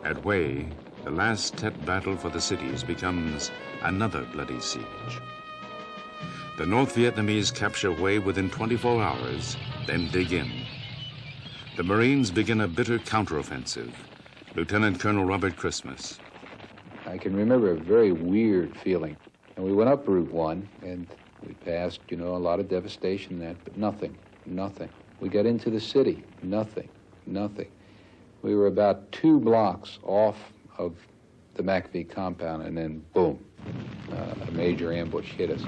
At Hue, the last Tet Battle for the cities becomes another bloody siege. The North Vietnamese capture Hue within 24 hours, then dig in. The Marines begin a bitter counteroffensive. Lieutenant Colonel Robert Christmas. I can remember a very weird feeling. And we went up Route 1, and we passed, a lot of devastation in that, but nothing. We got into the city, nothing. We were about 2 blocks off of the McAfee compound, and then boom, a major ambush hit us.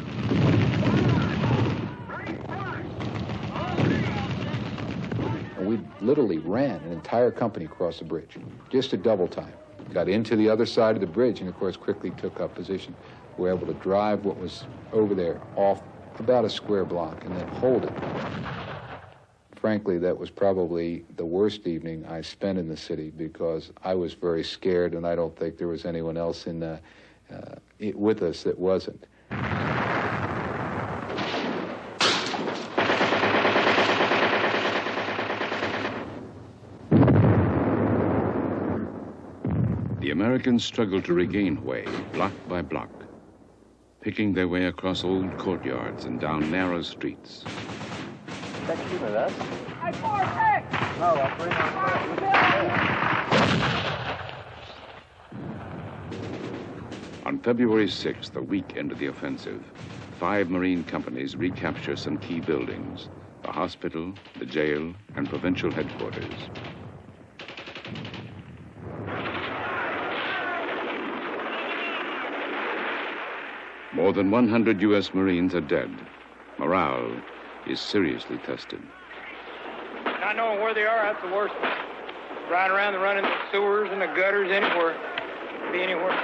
And we literally ran an entire company across the bridge, just a double time. Got into the other side of the bridge and, of course, quickly took up position. We were able to drive what was over there off about a square block and then hold it. Frankly, that was probably the worst evening I spent in the city because I was very scared, and I don't think there was anyone else with us that wasn't. The Americans struggled to regain Hue, block by block, picking their way across old courtyards and down narrow streets. On February 6th, a week into the offensive, 5 Marine companies recapture some key buildings: the hospital, the jail, and provincial headquarters. More than 100 U.S. Marines are dead. Morale is seriously tested. Not knowing where they are, that's the worst. Riding around and running the sewers and the gutters anywhere. Be anywhere.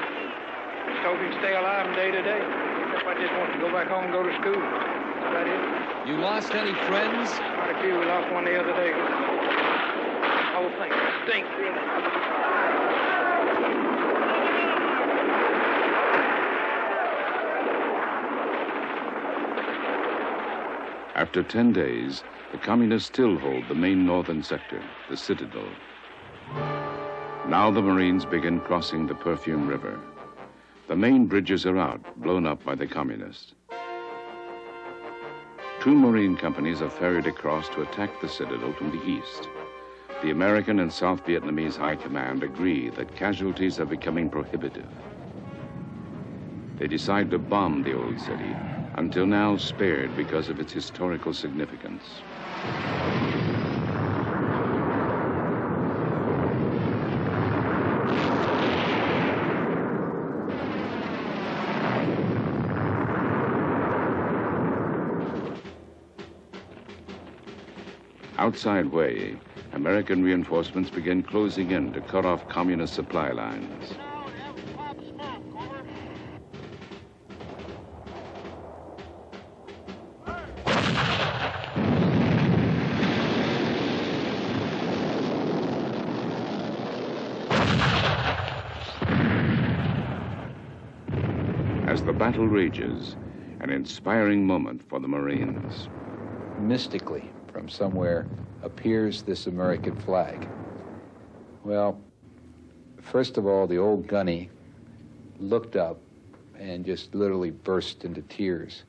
Just hope you can stay alive from day to day. Except I just want to go back home and go to school. That's about it. You lost any friends? Quite a few. We lost one the other day. The whole thing stinks, really. After 10 days, the communists still hold the main northern sector, the Citadel. Now the Marines begin crossing the Perfume River. The main bridges are out, blown up by the communists. 2 Marine companies are ferried across to attack the Citadel from the east. The American and South Vietnamese High Command agree that casualties are becoming prohibitive. They decide to bomb the old city, until now spared because of its historical significance. Outside Hue, American reinforcements begin closing in to cut off communist supply lines. As the battle rages, an inspiring moment for the Marines. Mystically, from somewhere, appears this American flag. Well, first of all, the old gunny looked up and just literally burst into tears.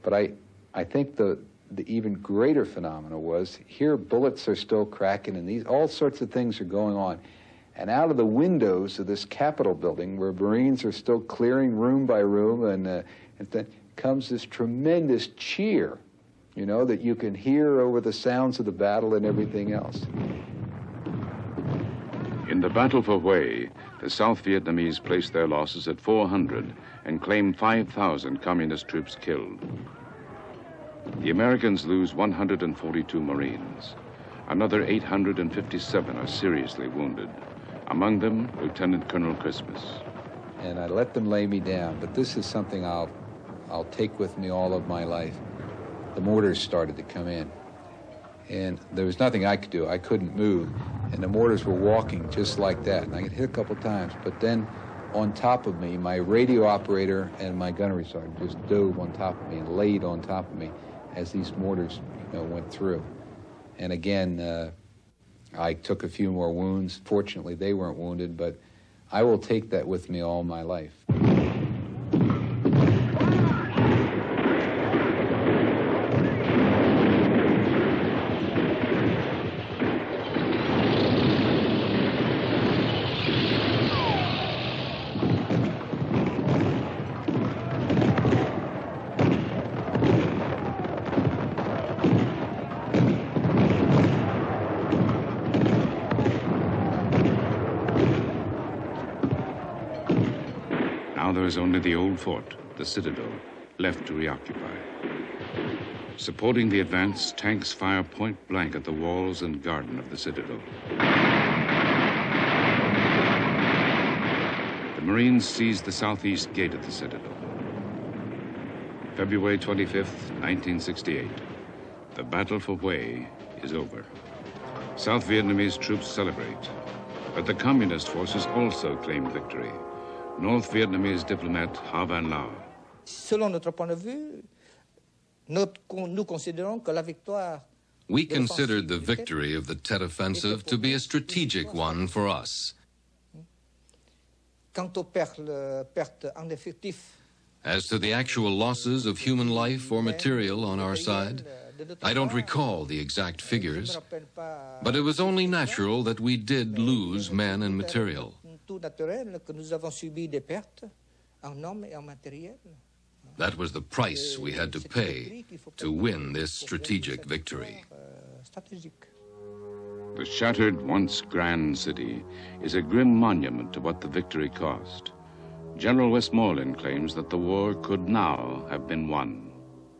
But I think the even greater phenomena was here bullets are still cracking and all sorts of things are going on. And out of the windows of this Capitol building, where Marines are still clearing room by room, and then comes this tremendous cheer, that you can hear over the sounds of the battle and everything else. In the battle for Hue, the South Vietnamese placed their losses at 400 and claimed 5,000 communist troops killed. The Americans lose 142 Marines. Another 857 are seriously wounded. Among them, Lieutenant Colonel Christmas. And I let them lay me down, but this is something I'll take with me all of my life. The mortars started to come in, and there was nothing I could do. I couldn't move, and the mortars were walking just like that, and I got hit a couple times, but then on top of me, my radio operator and my gunnery sergeant just dove on top of me and laid on top of me as these mortars went through. And again, I took a few more wounds. Fortunately, they weren't wounded, but I will take that with me all my life. Now there is only the old fort, the citadel, left to reoccupy. Supporting the advance, tanks fire point blank at the walls and garden of the citadel. The Marines seized the southeast gate of the citadel. February 25th, 1968. The battle for Hue is over. South Vietnamese troops celebrate, but the communist forces also claim victory. North Vietnamese diplomat Ha Van Lao. Selon notre point de vue, nous considérons que la victoire. We considered the victory of the Tet Offensive to be a strategic one for us. Quant aux pertes en effectif. As to the actual losses of human life or material on our side, I don't recall the exact figures, but it was only natural that we did lose men and material. That was the price we had to pay to win this strategic victory. The shattered, once grand city is a grim monument to what the victory cost. General Westmoreland claims that the war could now have been won.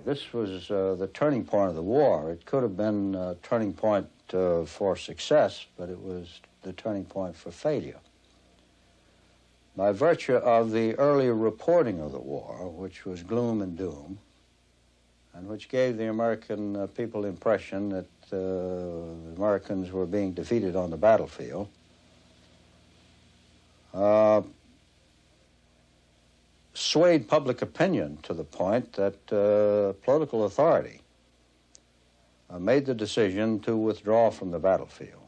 This was the turning point of the war. It could have been a turning point for success, but it was the turning point for failure. By virtue of the early reporting of the war, which was gloom and doom, and which gave the American people the impression that the Americans were being defeated on the battlefield, swayed public opinion to the point that political authority made the decision to withdraw from the battlefield.